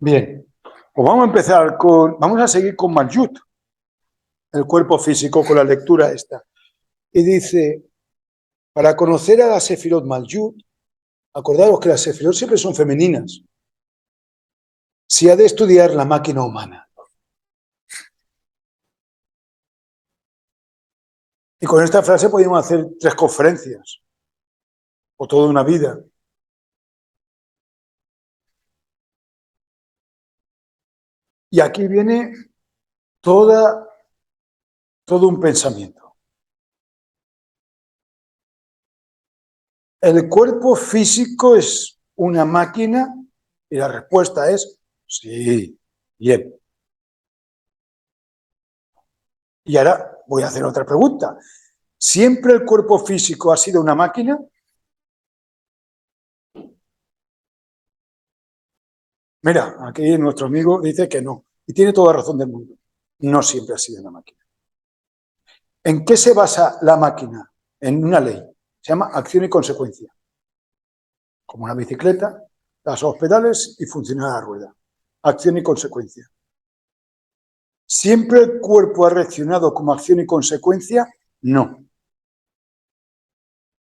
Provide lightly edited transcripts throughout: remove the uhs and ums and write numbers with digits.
Bien, pues vamos a seguir con Maljut, el cuerpo físico, con la lectura esta. Y dice, para conocer a la Sefirot Maljut, acordaros que las Sefirot siempre son femeninas. Se ha de estudiar la máquina humana. Y con esta frase podríamos hacer 3 conferencias, o toda una vida. Y aquí viene todo un pensamiento. ¿El cuerpo físico es una máquina? Y la respuesta es sí, bien. Y ahora voy a hacer otra pregunta. ¿Siempre el cuerpo físico ha sido una máquina? Mira, aquí nuestro amigo dice que no. Y tiene toda la razón del mundo. No siempre ha sido una máquina. ¿En qué se basa la máquina? En una ley. Se llama acción y consecuencia. Como una bicicleta, das a los pedales y funciona la rueda. Acción y consecuencia. ¿Siempre el cuerpo ha reaccionado como acción y consecuencia? No.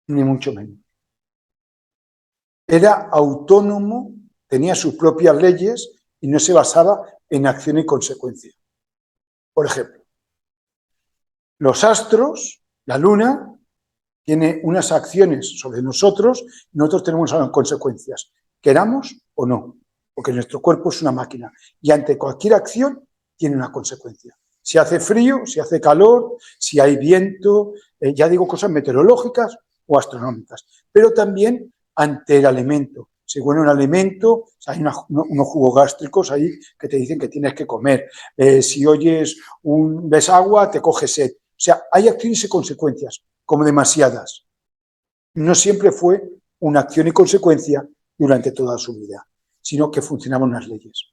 Ni mucho menos. Era autónomo, tenía sus propias leyes y no se basaba en acción y consecuencia. Por ejemplo, los astros, la luna, tiene unas acciones sobre nosotros y nosotros tenemos unas consecuencias, queramos o no, porque nuestro cuerpo es una máquina y ante cualquier acción tiene una consecuencia. Si hace frío, si hace calor, si hay viento, ya digo cosas meteorológicas o astronómicas, pero también ante el alimento. Si huele un alimento, hay unos jugos gástricos ahí que te dicen que tienes que comer. Si ves agua, te coges sed. O sea, hay acciones y consecuencias, como demasiadas. No siempre fue una acción y consecuencia durante toda su vida, sino que funcionaban unas leyes.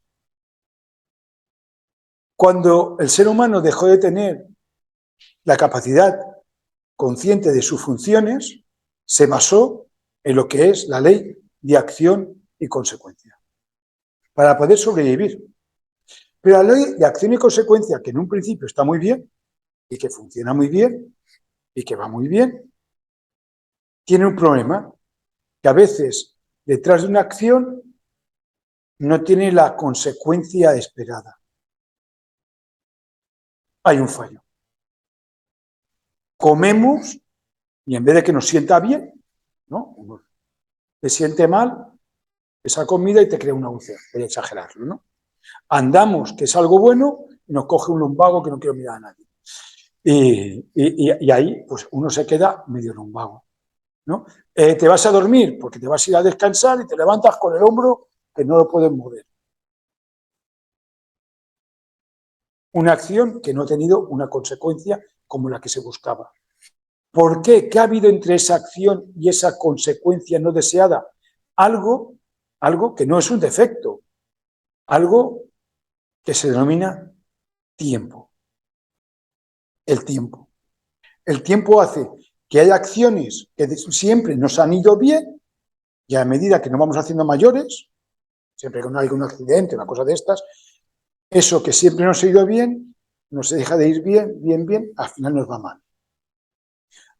Cuando el ser humano dejó de tener la capacidad consciente de sus funciones, se basó en lo que es la ley de acción y consecuencia, para poder sobrevivir. Pero la ley de acción y consecuencia, que en un principio está muy bien, y que funciona muy bien, y que va muy bien, tiene un problema, que a veces detrás de una acción no tiene la consecuencia esperada. Hay un fallo. Comemos y en vez de que nos sienta bien, ¿no? Te siente mal esa comida y te crea una úlcera. Voy a exagerarlo, ¿no? Andamos, que es algo bueno, y nos coge un lumbago que no quiero mirar a nadie. Y ahí, pues uno se queda medio lumbago, ¿no? Te vas a dormir porque te vas a ir a descansar y te levantas con el hombro que no lo puedes mover. Una acción que no ha tenido una consecuencia como la que se buscaba. ¿Por qué? ¿Qué ha habido entre esa acción y esa consecuencia no deseada? Algo que no es un defecto, algo que se denomina tiempo. El tiempo. El tiempo hace que haya acciones que siempre nos han ido bien y a medida que nos vamos haciendo mayores, siempre que no hay un accidente, una cosa de estas, eso que siempre nos ha ido bien, nos deja de ir bien, al final nos va mal.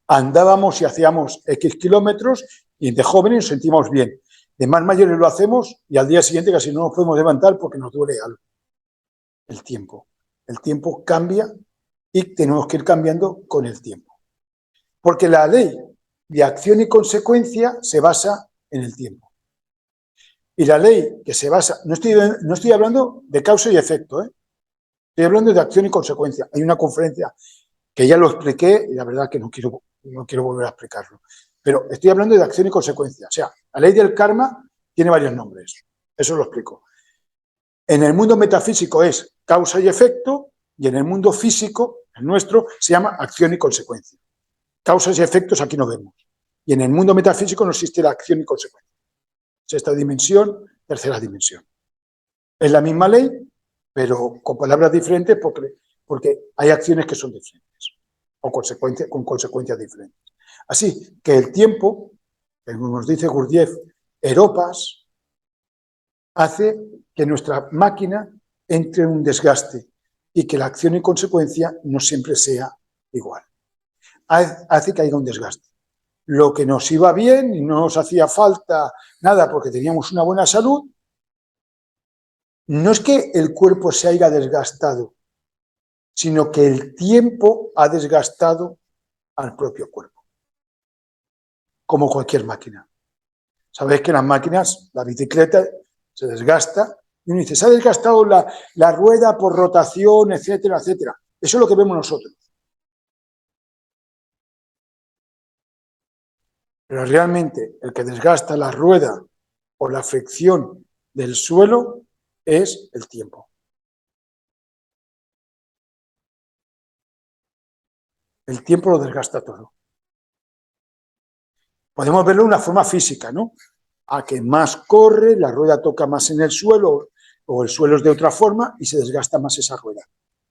Andábamos y hacíamos X kilómetros y de jóvenes nos sentimos bien. De más mayores lo hacemos y al día siguiente casi no nos podemos levantar porque nos duele algo. El tiempo. El tiempo cambia y tenemos que ir cambiando con el tiempo. Porque la ley de acción y consecuencia se basa en el tiempo. Y la ley que se basa, no estoy hablando de causa y efecto, estoy hablando de acción y consecuencia. Hay una conferencia que ya lo expliqué y la verdad que no quiero volver a explicarlo. Pero estoy hablando de acción y consecuencia. O sea, la ley del karma tiene varios nombres. Eso lo explico. En el mundo metafísico es causa y efecto y en el mundo físico, el nuestro, se llama acción y consecuencia. Causas y efectos aquí no vemos. Y en el mundo metafísico no existe la acción y consecuencia. Sexta dimensión, tercera dimensión. Es la misma ley, pero con palabras diferentes porque hay acciones que son diferentes o con consecuencias diferentes. Así que el tiempo, como nos dice Gurdjieff, eropas, hace que nuestra máquina entre en un desgaste y que la acción y consecuencia no siempre sea igual. Hace que haya un desgaste. Lo que nos iba bien y no nos hacía falta nada porque teníamos una buena salud, no es que el cuerpo se haya desgastado, sino que el tiempo ha desgastado al propio cuerpo, como cualquier máquina. Sabéis que las máquinas, la bicicleta se desgasta y uno dice, se ha desgastado la rueda por rotación, etcétera, etcétera. Eso es lo que vemos nosotros. Pero realmente el que desgasta la rueda o la fricción del suelo es el tiempo. El tiempo lo desgasta todo. Podemos verlo de una forma física, ¿no? A que más corre, la rueda toca más en el suelo o el suelo es de otra forma y se desgasta más esa rueda.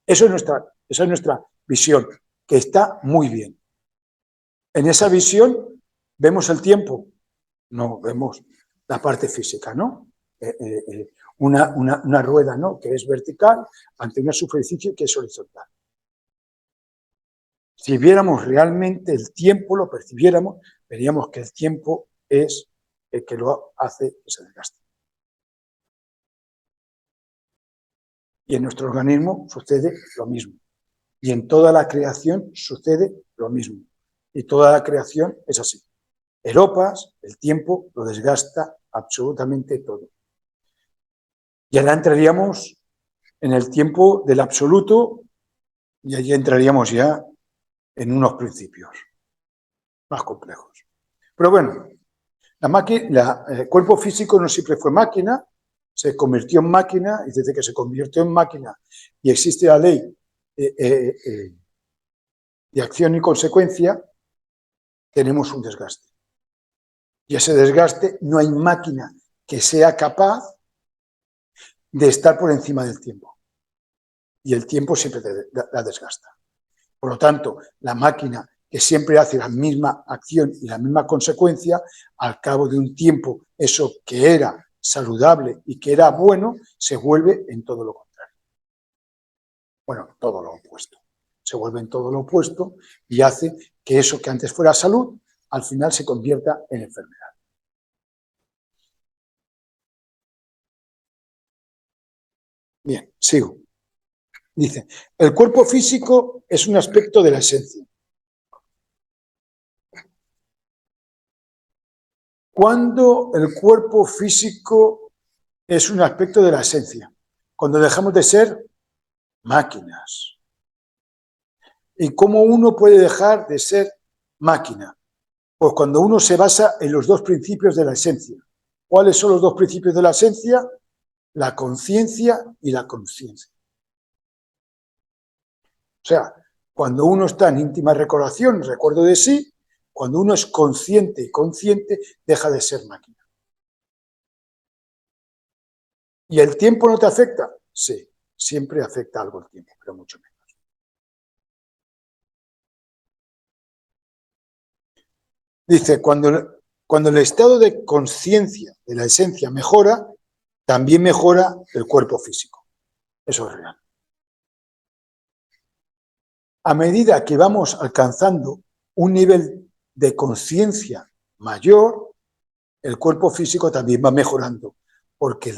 Esa es nuestra visión, que está muy bien. En esa visión vemos el tiempo, no vemos la parte física, ¿no? Una rueda, ¿no? Que es vertical ante una superficie que es horizontal. Si viéramos realmente el tiempo, lo percibiéramos, veríamos que el tiempo es el que lo hace que se desgaste. Y en nuestro organismo sucede lo mismo. Y en toda la creación sucede lo mismo. Y toda la creación es así. El OPAS, el tiempo, lo desgasta absolutamente todo. Y ahora entraríamos en el tiempo del absoluto y allí entraríamos ya en unos principios más complejos. Pero bueno, el cuerpo físico no siempre fue máquina, se convirtió en máquina y desde que se convirtió en máquina y existe la ley de acción y consecuencia, tenemos un desgaste. Y ese desgaste no hay máquina que sea capaz de estar por encima del tiempo. Y el tiempo siempre la desgasta. Por lo tanto, la máquina que siempre hace la misma acción y la misma consecuencia, al cabo de un tiempo, eso que era saludable y que era bueno, se vuelve en todo lo contrario. Bueno, todo lo opuesto. Se vuelve en todo lo opuesto y hace que eso que antes fuera salud, al final se convierta en enfermedad. Bien, sigo. Dice, el cuerpo físico es un aspecto de la esencia. ¿Cuándo el cuerpo físico es un aspecto de la esencia? Cuando dejamos de ser máquinas. ¿Y cómo uno puede dejar de ser máquina? Pues cuando uno se basa en los dos principios de la esencia. ¿Cuáles son los dos principios de la esencia? La conciencia y la consciencia. O sea, cuando uno está en íntima recordación, recuerdo de sí, cuando uno es consciente y consciente, deja de ser máquina. ¿Y el tiempo no te afecta? Sí, siempre afecta algo el tiempo, pero mucho menos. Dice, cuando el estado de conciencia de la esencia mejora, también mejora el cuerpo físico. Eso es real. A medida que vamos alcanzando un nivel de conciencia mayor, el cuerpo físico también va mejorando, porque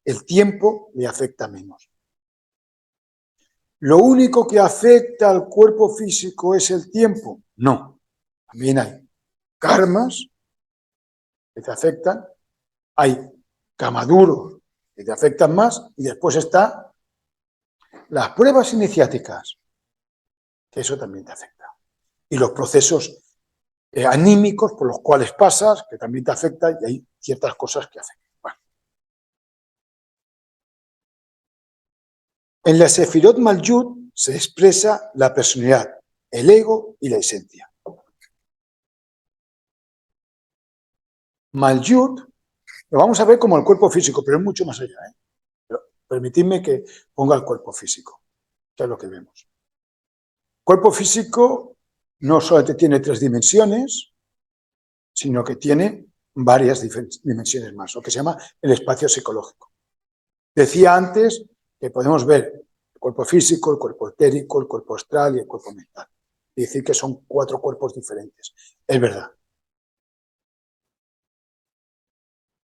el tiempo le afecta menos. ¿Lo único que afecta al cuerpo físico es el tiempo? No. También hay karmas que te afectan, hay camaduros que te afectan más y después están las pruebas iniciáticas, que eso también te afecta. Y los procesos anímicos por los cuales pasas, que también te afectan y hay ciertas cosas que afectan. Bueno. En la Sefirot Malkut se expresa la personalidad, el ego y la esencia. Malkut lo vamos a ver como el cuerpo físico, pero es mucho más allá. Pero permitidme que ponga el cuerpo físico, que es lo que vemos. El cuerpo físico no solamente tiene 3 dimensiones, sino que tiene varias dimensiones más, lo que se llama el espacio psicológico. Decía antes que podemos ver el cuerpo físico, el cuerpo etérico, el cuerpo astral y el cuerpo mental. Y decir que son 4 cuerpos diferentes. Es verdad.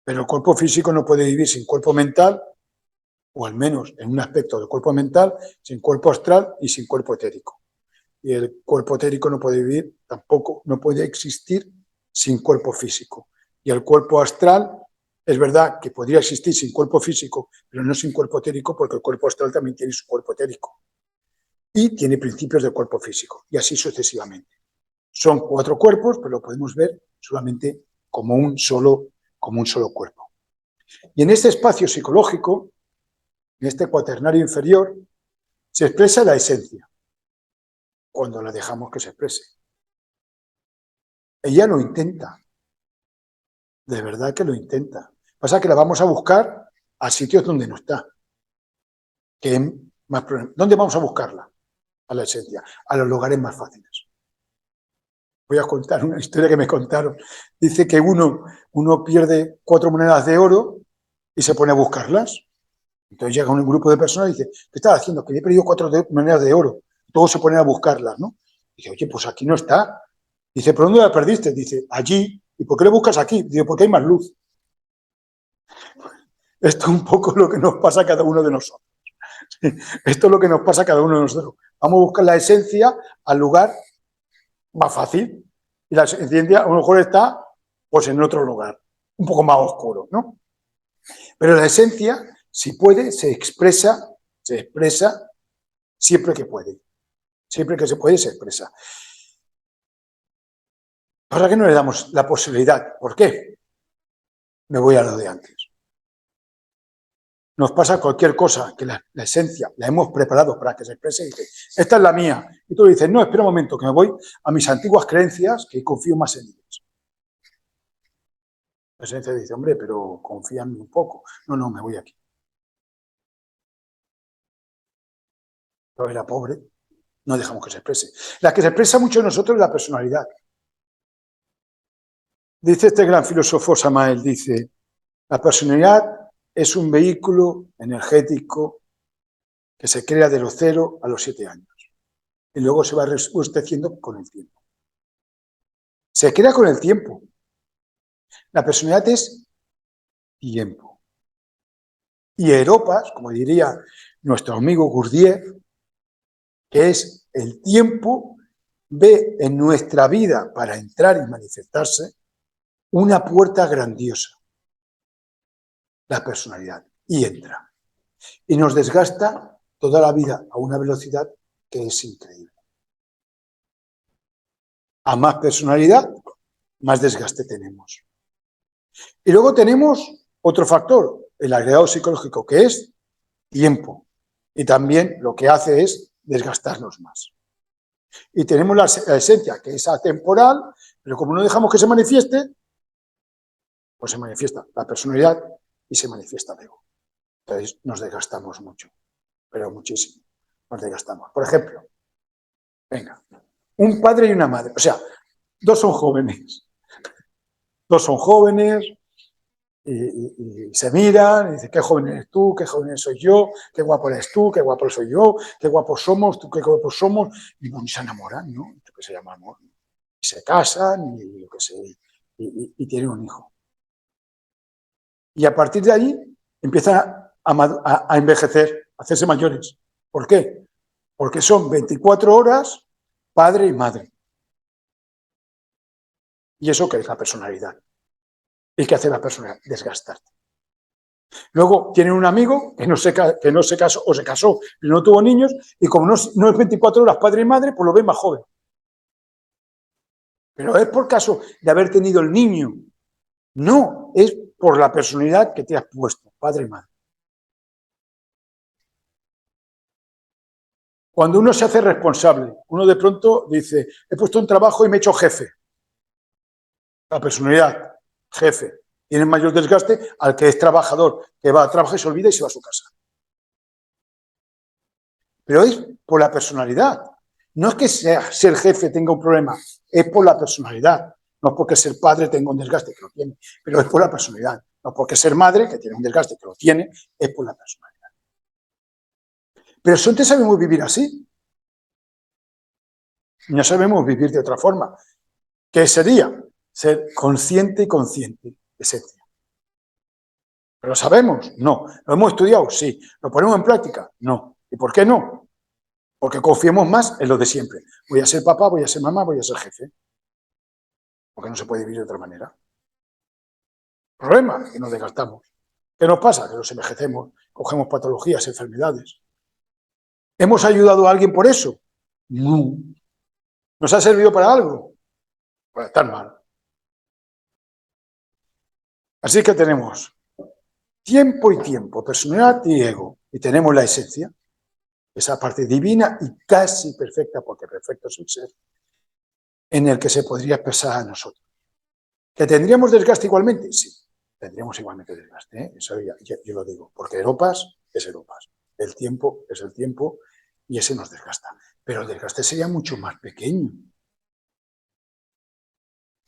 Pero el cuerpo físico no puede vivir sin cuerpo mental, o al menos en un aspecto del cuerpo mental, sin cuerpo astral y sin cuerpo etérico. Y el cuerpo etérico no puede vivir tampoco, no puede existir sin cuerpo físico. Y el cuerpo astral, es verdad que podría existir sin cuerpo físico, pero no sin cuerpo etérico, porque el cuerpo astral también tiene su cuerpo etérico. Y tiene principios del cuerpo físico, y así sucesivamente. Son 4 cuerpos, pero lo podemos ver solamente como un solo cuerpo. Y en este espacio psicológico, en este cuaternario inferior, se expresa la esencia, cuando la dejamos que se exprese. Ella lo intenta, de verdad que lo intenta. Pasa que la vamos a buscar a sitios donde no está. ¿Dónde vamos a buscarla? A la esencia, a los lugares más fáciles. Voy a contar una historia que me contaron. Dice que uno pierde 4 monedas de oro y se pone a buscarlas. Entonces llega un grupo de personas y dice, ¿qué estás haciendo? Que he perdido 4 monedas de oro. Todos se ponen a buscarlas, ¿no? Dice, oye, pues aquí no está. Dice, ¿pero dónde la perdiste? Dice, allí. ¿Y por qué le buscas aquí? Dice, porque hay más luz. Esto es un poco lo que nos pasa a cada uno de nosotros. Esto es lo que nos pasa a cada uno de nosotros. Vamos a buscar la esencia al lugar más fácil. Y la esencia a lo mejor está pues en otro lugar, un poco más oscuro, ¿no? Pero la esencia, si puede, se expresa siempre que puede. Siempre que se puede, se expresa. ¿Para qué no le damos la posibilidad? ¿Por qué? Me voy a lo de antes. Nos pasa cualquier cosa que la esencia la hemos preparado para que se exprese y dice, esta es la mía. Y tú dices, no, espera un momento, que me voy a mis antiguas creencias que confío más en ellas. La esencia dice, hombre, pero confía en mí un poco. No, me voy aquí. Yo era pobre, no dejamos que se exprese. La que se expresa mucho en nosotros es la personalidad. Dice este gran filósofo Samael, dice, la personalidad es un vehículo energético que se crea de los 0 a los 7 años y luego se va robusteciendo con el tiempo. Se crea con el tiempo. La personalidad es tiempo. Y Europas, como diría nuestro amigo Gurdjieff, que es el tiempo, ve en nuestra vida para entrar y manifestarse una puerta grandiosa, la personalidad, y entra. Y nos desgasta toda la vida a una velocidad que es increíble. A más personalidad, más desgaste tenemos. Y luego tenemos otro factor, el agregado psicológico, que es tiempo. Y también lo que hace es desgastarnos más. Y tenemos la esencia, que es atemporal, pero como no dejamos que se manifieste, pues se manifiesta la personalidad y se manifiesta el ego. Entonces nos desgastamos mucho, pero muchísimo. Nos desgastamos. Por ejemplo, venga, un padre y una madre. O sea, dos son jóvenes. Dos son jóvenes y se miran y dicen, qué joven eres tú, qué joven soy yo, qué guapo eres tú, qué guapo soy yo, qué guapos somos, tú qué guapos somos. Y bueno, se enamoran, ¿no? Esto que se llama amor. Y se casan y lo que sé, y tienen un hijo. Y a partir de ahí empiezan a envejecer, a hacerse mayores. ¿Por qué? Porque son 24 horas padre y madre. ¿Y eso qué es la personalidad? ¿Y qué hace la personalidad? Desgastarte. Luego tienen un amigo que no se casó o se casó y no tuvo niños y como no es 24 horas padre y madre, pues lo ven más joven. Pero es por caso de haber tenido el niño. No, es por la personalidad que te has puesto, padre y madre. Cuando uno se hace responsable, uno de pronto dice, he puesto un trabajo y me he hecho jefe. La personalidad, jefe, tiene mayor desgaste al que es trabajador, que va a trabajar y se olvida y se va a su casa. Pero es por la personalidad. No es que ser jefe tenga un problema, es por la personalidad. No es porque ser padre tenga un desgaste, que lo tiene, pero es por la personalidad. No porque ser madre, que tiene un desgaste, que lo tiene, es por la personalidad. Pero antes sabemos vivir así. No sabemos vivir de otra forma. ¿Qué sería? Ser consciente y consciente, esencia. ¿Lo sabemos? No. ¿Lo hemos estudiado? Sí. ¿Lo ponemos en práctica? No. ¿Y por qué no? Porque confiemos más en lo de siempre. Voy a ser papá, voy a ser mamá, voy a ser jefe. Porque no se puede vivir de otra manera. Problema, que nos desgastamos. ¿Qué nos pasa? Que nos envejecemos, cogemos patologías, enfermedades. ¿Hemos ayudado a alguien por eso? No. ¿Nos ha servido para algo? Para estar mal. Así que tenemos tiempo y tiempo, personalidad y ego. Y tenemos la esencia, esa parte divina y casi perfecta, porque perfecto es el ser, en el que se podría expresar a nosotros. ¿Que tendríamos desgaste igualmente? Sí, tendríamos igualmente desgaste, ¿eh? Eso yo lo digo, porque Europas es Europas. El tiempo es el tiempo y ese nos desgasta. Pero el desgaste sería mucho más pequeño.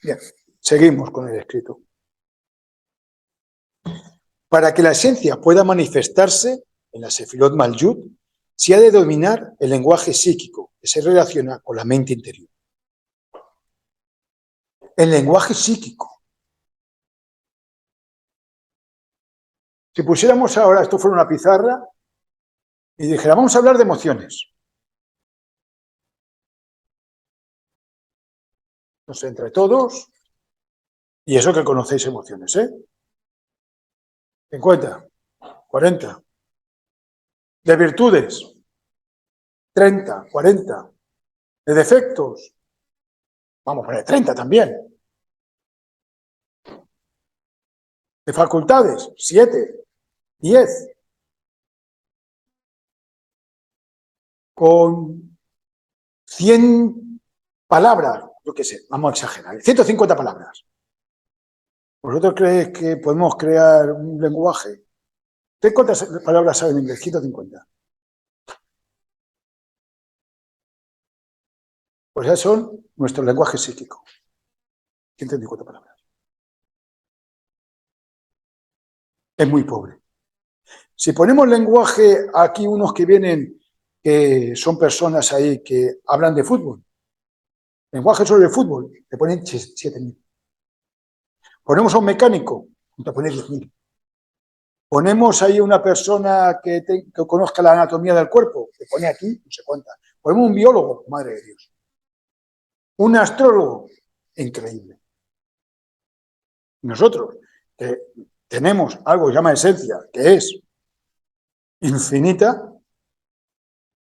Bien, seguimos con el escrito. Para que la esencia pueda manifestarse en la Sefirot Maljut, se ha de dominar el lenguaje psíquico, que se relaciona con la mente interior. El lenguaje psíquico. Si pusiéramos ahora, esto fuera una pizarra, y dijera, vamos a hablar de emociones. No sé, entre todos, y eso que conocéis emociones, 50, 40. De virtudes, 30, 40. De defectos, vamos a poner 30 también. De facultades, 7, 10. Con 100 palabras, yo qué sé, vamos a exagerar, 150 palabras. ¿Vosotros creéis que podemos crear un lenguaje? ¿Usted cuántas palabras saben en inglés? 150. Pues ya son nuestro lenguaje psíquico. 150 palabras. Es muy pobre. Si ponemos lenguaje, aquí unos que vienen, que son personas ahí que hablan de fútbol, lenguaje sobre el fútbol, te ponen 7.000. Ponemos a un mecánico, te ponen 10.000. Ponemos ahí una persona que conozca la anatomía del cuerpo, te pone aquí, no sé cuántas. Ponemos un biólogo, madre de Dios. Un astrólogo, increíble. Nosotros, que tenemos algo que se llama esencia, que es infinita,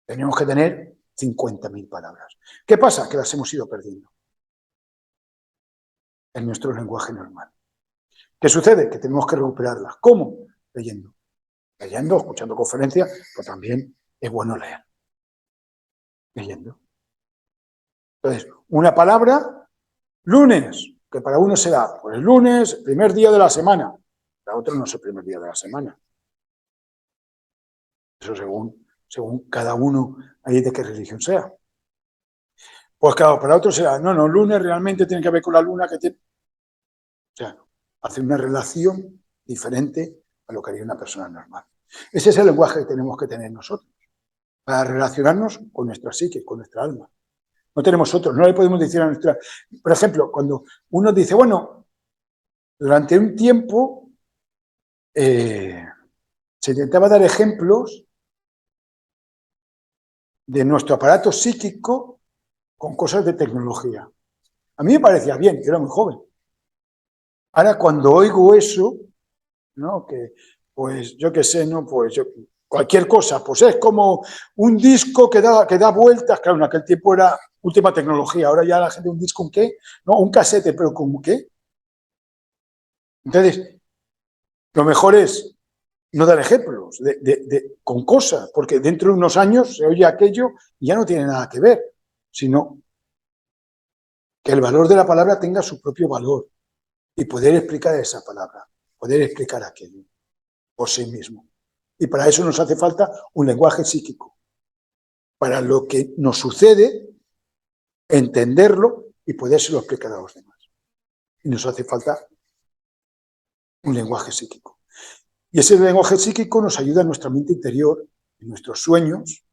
tenemos que tener 50.000 palabras. ¿Qué pasa? Que las hemos ido perdiendo en nuestro lenguaje normal. ¿Qué sucede? Que tenemos que recuperarlas. ¿Cómo? Leyendo. Leyendo, escuchando conferencias, pero también es bueno leer. Leyendo. Entonces, una palabra, lunes, que para uno será, pues el lunes, el primer día de la semana. Para otro no es el primer día de la semana. Eso según cada uno ahí de qué religión sea. Pues claro, para otro será, no, lunes realmente tiene que ver con la luna que tiene. O sea, hace una relación diferente a lo que haría una persona normal. Ese es el lenguaje que tenemos que tener nosotros, para relacionarnos con nuestra psique, con nuestra alma. No tenemos otros, no le podemos decir a nuestra... Por ejemplo, cuando uno dice, bueno, durante un tiempo se intentaba dar ejemplos de nuestro aparato psíquico con cosas de tecnología. A mí me parecía bien, yo era muy joven. Ahora, cuando oigo eso, ¿no? Que, pues, yo qué sé, ¿no? Pues cualquier cosa, pues es como un disco que da vueltas, claro, en aquel tiempo era última tecnología, ahora ya la gente, ¿un disco con qué? No, un casete, pero ¿con qué? Entonces, lo mejor es no dar ejemplos con cosas, porque dentro de unos años se oye aquello y ya no tiene nada que ver, sino que el valor de la palabra tenga su propio valor y poder explicar esa palabra, poder explicar aquello por sí mismo. Y para eso nos hace falta un lenguaje psíquico. Para lo que nos sucede, entenderlo y podérselo explicar a los demás. Y nos hace falta un lenguaje psíquico. Y ese lenguaje psíquico nos ayuda en nuestra mente interior, en nuestros sueños,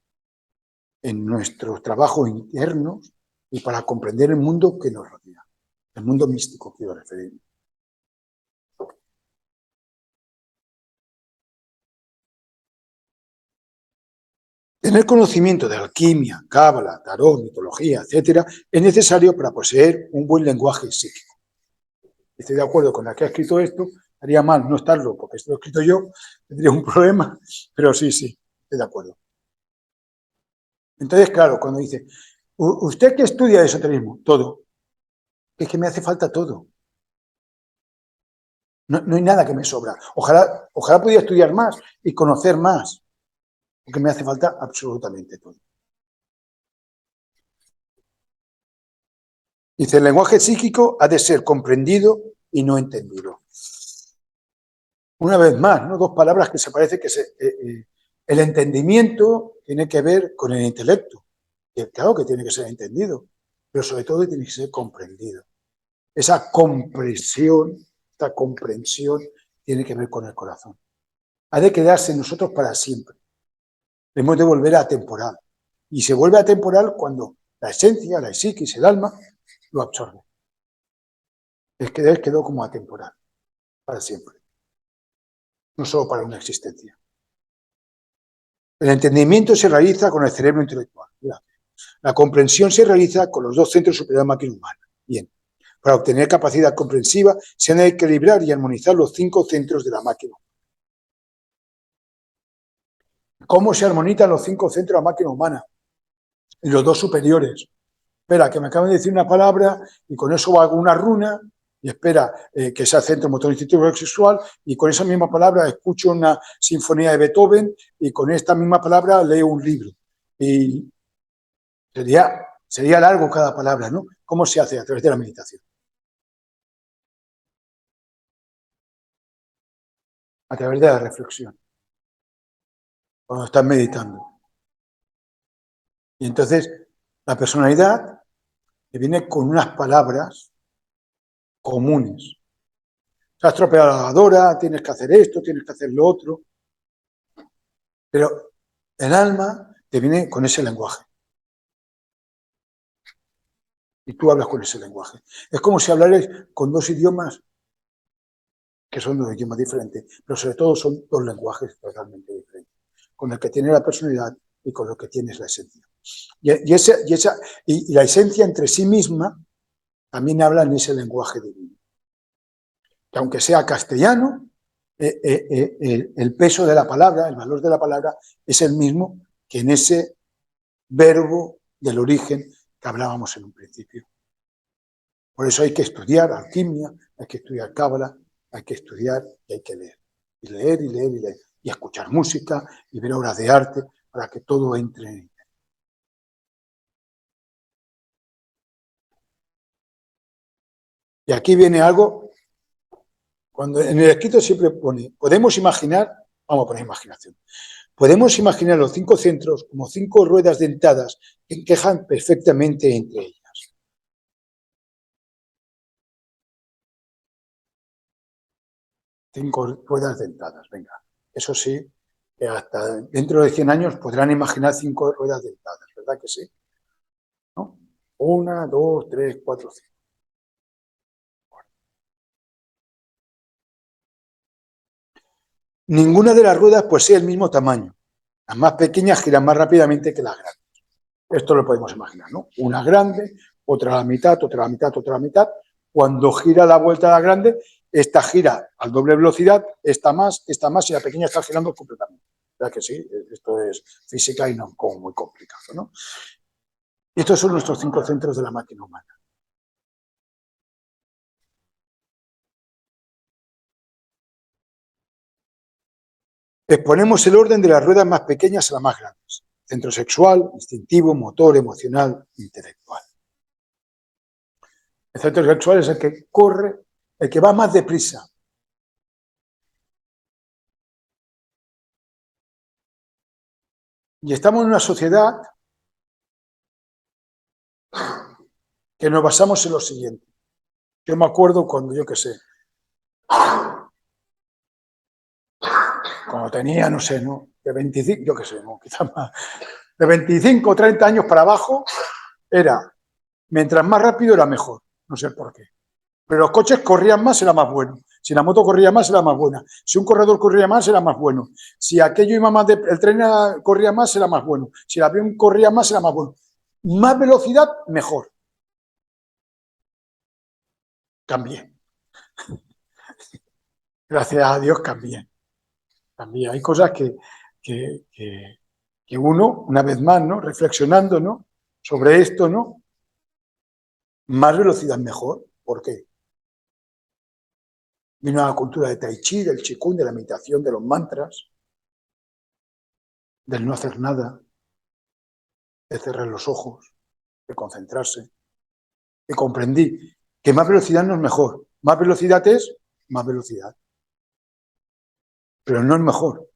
en nuestros trabajos internos y para comprender el mundo que nos rodea. El mundo místico, quiero referirme. Tener conocimiento de alquimia, cábala, tarot, mitología, etcétera, es necesario para poseer un buen lenguaje psíquico. Estoy de acuerdo con la que ha escrito esto, haría mal no estarlo, porque esto lo he escrito yo, tendría un problema, pero sí, estoy de acuerdo. Entonces, claro, cuando dice, ¿usted qué estudia de esoterismo? Todo. Es que me hace falta todo. No hay nada que me sobra. Ojalá pudiera estudiar más y conocer más, porque me hace falta absolutamente todo. Dice, el lenguaje psíquico ha de ser comprendido y no entendido. Una vez más, ¿no? Dos palabras que se parece que el entendimiento tiene que ver con el intelecto. Y claro que tiene que ser entendido, pero sobre todo tiene que ser comprendido. Esa comprensión tiene que ver con el corazón. Ha de quedarse en nosotros para siempre. Hemos de volver a atemporal. Y se vuelve atemporal cuando la esencia, la psiquis, el alma, lo absorbe. Es que quedó como atemporal, para siempre. No solo para una existencia. El entendimiento se realiza con el cerebro intelectual. La comprensión se realiza con los dos centros superiores de la máquina humana. Bien. Para obtener capacidad comprensiva se han de equilibrar y armonizar los 5 centros de la máquina. ¿Cómo se armonizan los 5 centros de la máquina humana? Y los dos superiores. Espera, que me acaban de decir una palabra y con eso hago una runa y espera que sea centro motor instintivo sexual y con esa misma palabra escucho una sinfonía de Beethoven y con esta misma palabra leo un libro. Y sería largo cada palabra, ¿no? ¿Cómo se hace? A través de la meditación. A través de la reflexión. Cuando estás meditando. Y entonces la personalidad te viene con unas palabras comunes. Se ha estropeado la lavadora, tienes que hacer esto, tienes que hacer lo otro. Pero el alma te viene con ese lenguaje. Y tú hablas con ese lenguaje. Es como si hablaras con dos idiomas que son dos idiomas diferentes, pero sobre todo son dos lenguajes totalmente diferentes. Con el que tiene la personalidad y con lo que tienes la esencia. Y la esencia entre sí misma también habla en ese lenguaje divino. Que aunque sea castellano, el peso de la palabra, el valor de la palabra es el mismo que en ese verbo del origen que hablábamos en un principio. Por eso hay que estudiar alquimia, hay que estudiar cábala, hay que estudiar y hay que leer. Y leer y leer y leer. Y escuchar música y ver obras de arte para que todo entre en ella. Y aquí viene algo, cuando en el escrito siempre pone, podemos imaginar, vamos a poner imaginación, podemos imaginar los 5 centros como 5 ruedas dentadas que encajan perfectamente entre ellas. 5 ruedas dentadas, venga. Eso sí, que hasta dentro de 100 años podrán imaginar 5 ruedas dentadas, ¿verdad que sí? ¿No? 1, 2, 3, 4, 5. Ninguna de las ruedas posee el mismo tamaño. Las más pequeñas giran más rápidamente que las grandes. Esto lo podemos imaginar, ¿no? Una grande, otra a la mitad, otra a la mitad, otra a la mitad. Cuando gira la vuelta a la grande, esta gira a doble velocidad, esta más, y la pequeña está girando completamente. ¿Verdad que sí? Esto es física y no como muy complicado, ¿no? Y estos son nuestros 5 centros de la máquina humana. Exponemos el orden de las ruedas más pequeñas a las más grandes. Centro sexual, instintivo, motor, emocional, intelectual. El centro sexual es el que corre, el que va más deprisa. Y estamos en una sociedad que nos basamos en lo siguiente. Yo me acuerdo cuando, yo qué sé, Lo tenía, no sé, ¿no? De 25, yo qué sé, ¿no? Quizás más. De 25 o 30 años para abajo era, mientras más rápido era mejor. No sé por qué. Pero los coches corrían más, era más bueno. Si la moto corría más, era más buena. Si un corredor corría más, era más bueno. Si aquello iba más, el tren corría más, era más bueno. Si el avión corría más, era más bueno. Más velocidad, mejor. Cambié. Gracias a Dios cambié. Cambié. Hay cosas que, que uno, una vez más, ¿no? Reflexionando, ¿no? Sobre esto, ¿no? Más velocidad, mejor. ¿Por qué? Vino a la cultura de Tai Chi, del Qigong, de la meditación, de los mantras, del no hacer nada, de cerrar los ojos, de concentrarse. Y comprendí que más velocidad no es mejor. Más velocidad es más velocidad. Pero no es mejor.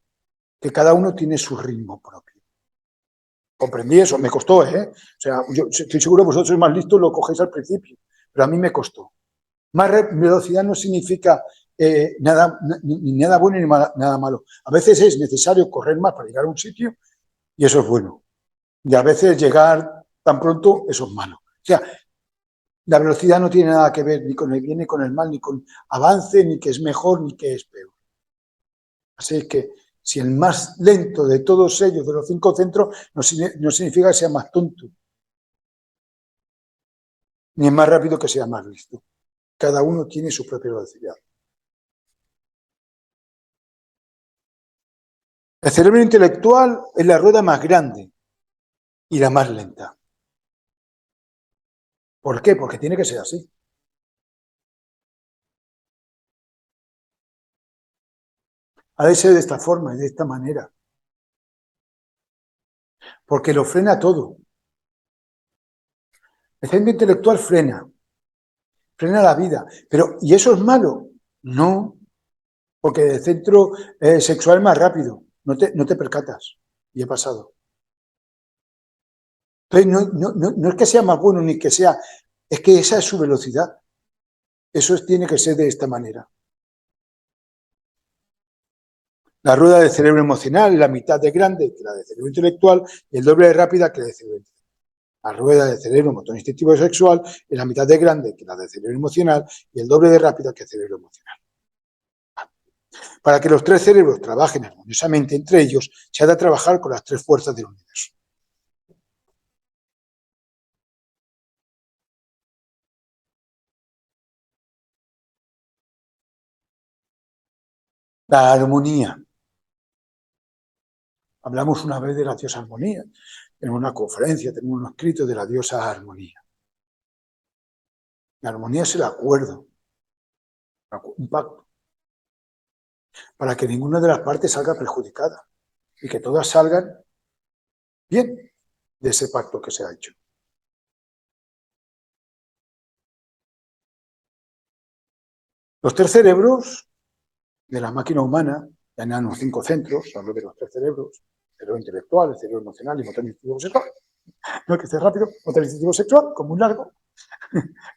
Que cada uno tiene su ritmo propio. Comprendí eso, me costó, ¿eh? O sea, yo estoy seguro que vosotros sois más listos, lo cogéis al principio, pero a mí me costó. Más velocidad no significa ni nada bueno ni nada malo. A veces es necesario correr más para llegar a un sitio y eso es bueno. Y a veces llegar tan pronto, eso es malo. O sea, la velocidad no tiene nada que ver ni con el bien ni con el mal, ni con avance, ni que es mejor, ni que es peor. Así que si el más lento de todos ellos, de los 5 centros, no significa que sea más tonto, ni es más rápido que sea más listo. Cada uno tiene su propia velocidad. El cerebro intelectual es la rueda más grande y la más lenta. ¿Por qué? Porque tiene que ser así. Ha de ser de esta forma y de esta manera. Porque lo frena todo. El cerebro intelectual frena la vida. Pero, ¿y eso es malo? No, porque el centro sexual es más rápido. No te percatas. Y he pasado. Entonces, no es que sea más bueno ni que sea, es que esa es su velocidad. Eso tiene que ser de esta manera. La rueda del cerebro emocional es la mitad de grande que la del cerebro intelectual y el doble de rápida que la del cerebro intelectual. La rueda del cerebro motor instintivo y sexual es la mitad de grande que la del cerebro emocional y el doble de rápida que el cerebro emocional. Para que los tres cerebros trabajen armoniosamente entre ellos, se ha de trabajar con las tres fuerzas del universo. La armonía. Hablamos una vez de la diosa armonía. Tenemos una conferencia, tenemos un escrito de la diosa armonía. La armonía es el acuerdo, un pacto, para que ninguna de las partes salga perjudicada y que todas salgan bien de ese pacto que se ha hecho. Los tres cerebros de la máquina humana, ya en los 5 centros, hablo de los tres cerebros, el cerebro intelectual, el cerebro emocional y motor instintivo sexual. No, que esté rápido, motor instintivo sexual, como un largo,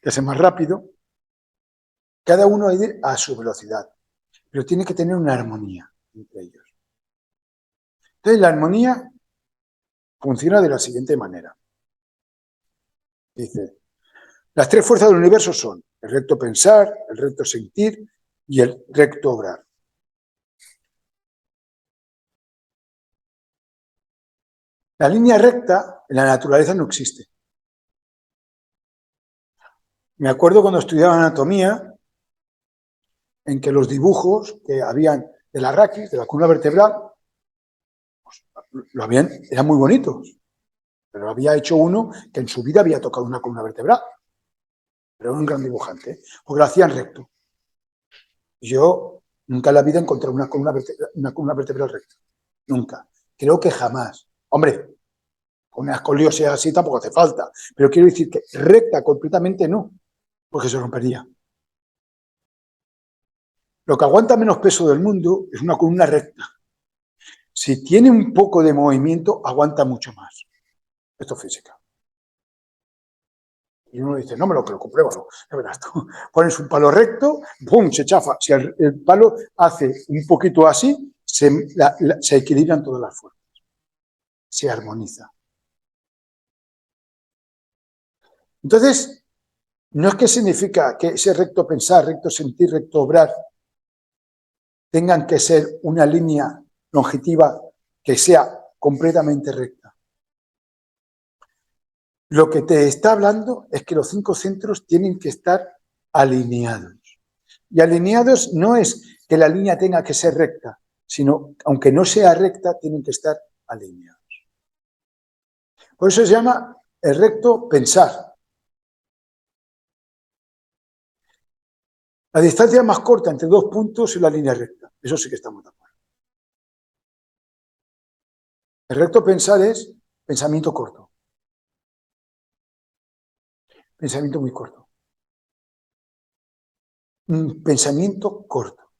que es más rápido. Cada uno ir a su velocidad, pero tiene que tener una armonía entre ellos. Entonces, la armonía funciona de la siguiente manera. Dice, las tres fuerzas del universo son el recto pensar, el recto sentir y el recto obrar. La línea recta en la naturaleza no existe. Me acuerdo cuando estudiaba anatomía, en que los dibujos que habían de la raquis, de la columna vertebral, pues, eran muy bonitos, pero había hecho uno que en su vida había tocado una columna vertebral, pero era un gran dibujante, porque lo hacían recto. Yo nunca en la vida encontré una columna vertebral recta, nunca. Creo que jamás. Hombre, con una escoliosis así tampoco hace falta, pero quiero decir que recta completamente no, porque se rompería. Lo que aguanta menos peso del mundo es una columna recta. Si tiene un poco de movimiento, aguanta mucho más. Esto es física. Y uno dice, no me lo creo, compruébalo. Ya verás tú. Pones un palo recto, ¡pum!, se chafa. Si el palo hace un poquito así, se equilibran todas las fuerzas, se armoniza. Entonces, no es que significa que ese recto pensar, recto sentir, recto obrar tengan que ser una línea longitiva que sea completamente recta. Lo que te está hablando es que los 5 centros tienen que estar alineados. Y alineados no es que la línea tenga que ser recta, sino, aunque no sea recta, tienen que estar alineados. Por eso se llama el recto pensar. La distancia más corta entre 2 puntos es la línea recta. Eso sí que estamos de acuerdo. El recto pensar es pensamiento corto. Pensamiento muy corto. Pensamiento corto.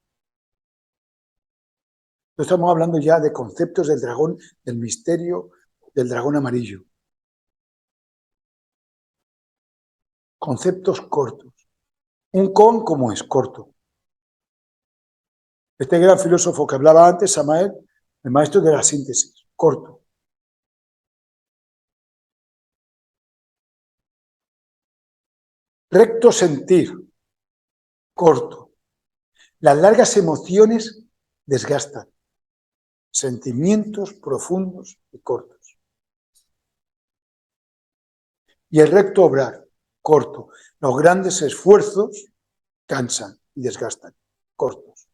No estamos hablando ya de conceptos del dragón, del misterio del dragón amarillo. Conceptos cortos. Un con, ¿cómo es? Corto. Este gran filósofo que hablaba antes, Samael, el maestro de la síntesis, corto. Recto sentir, corto. Las largas emociones desgastan. Sentimientos profundos y cortos. Y el recto obrar, corto. Los grandes esfuerzos cansan y desgastan, cortos.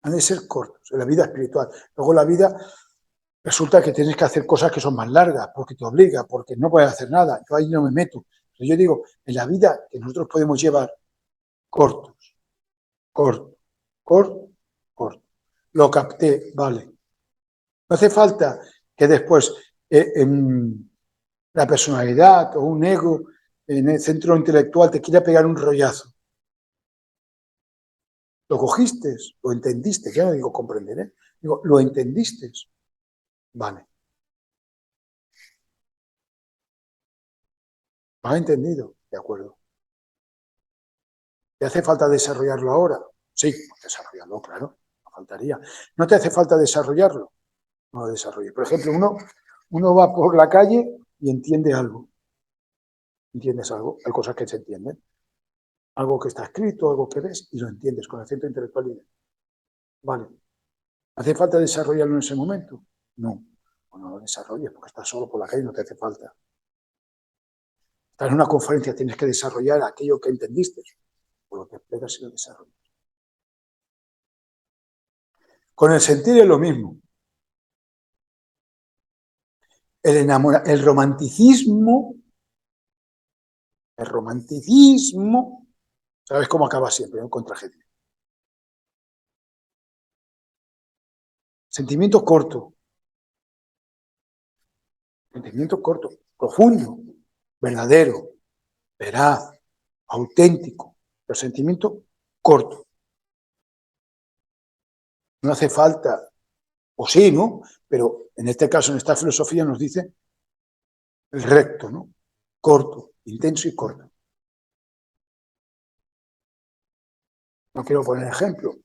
Han de ser cortos en la vida espiritual. Luego la vida resulta que tienes que hacer cosas que son más largas, porque te obliga, porque no puedes hacer nada. Yo ahí no me meto. Pero yo digo, en la vida que nosotros podemos llevar cortos, corto, corto, corto. Lo capté, vale. No hace falta que después la personalidad o un ego en el centro intelectual te quiera pegar un rollazo. Lo cogiste, lo entendiste, ya no digo comprender, ¿eh? Digo, lo entendiste. Vale. ¿Lo has entendido? De acuerdo. ¿Te hace falta desarrollarlo ahora? Sí, desarrollarlo, claro, no faltaría. ¿No te hace falta desarrollarlo? No lo desarrolles. Por ejemplo, uno va por la calle y entiende algo. ¿Entiendes algo? Hay cosas que se entienden. Algo que está escrito, algo que ves y lo entiendes con el centro intelectual. Vale. ¿Hace falta desarrollarlo en ese momento? No. No lo desarrolles porque estás solo por la calle y no te hace falta. Estás en una conferencia, tienes que desarrollar aquello que entendiste. Por lo que esperas y lo desarrollas. Con el sentir es lo mismo. El romanticismo, ¿sabes cómo acaba siempre? ¿No? Con tragedia. Sentimiento corto, profundo, verdadero, veraz, auténtico, pero sentimiento corto. No hace falta, o sí, ¿no? Pero en este caso, en esta filosofía nos dice el recto, ¿no? Corto, intenso y corto. No quiero poner ejemplo,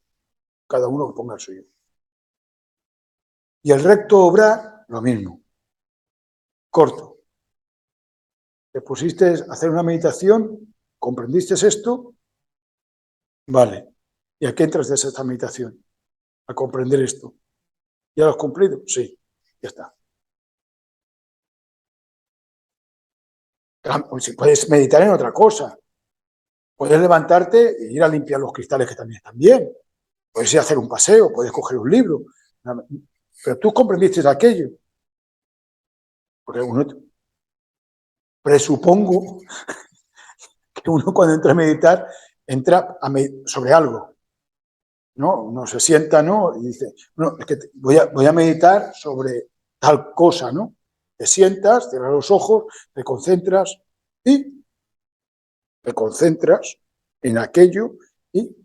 cada uno que ponga el suyo. Y el recto obrar, lo mismo, corto. Te pusiste a hacer una meditación, comprendiste esto, vale. ¿Y a qué entras de esta meditación? A comprender esto. ¿Ya lo has cumplido? Sí, ya está. Si puedes meditar en otra cosa, puedes levantarte e ir a limpiar los cristales que también están bien. Puedes ir a hacer un paseo, puedes coger un libro. Pero tú comprendiste aquello. Porque uno, presupongo que uno cuando entra a meditar, entra sobre algo. ¿No? Uno se sienta, ¿no? Y dice, no, es que voy a meditar sobre tal cosa, ¿no? Te sientas, cierras los ojos, te concentras y te concentras en aquello y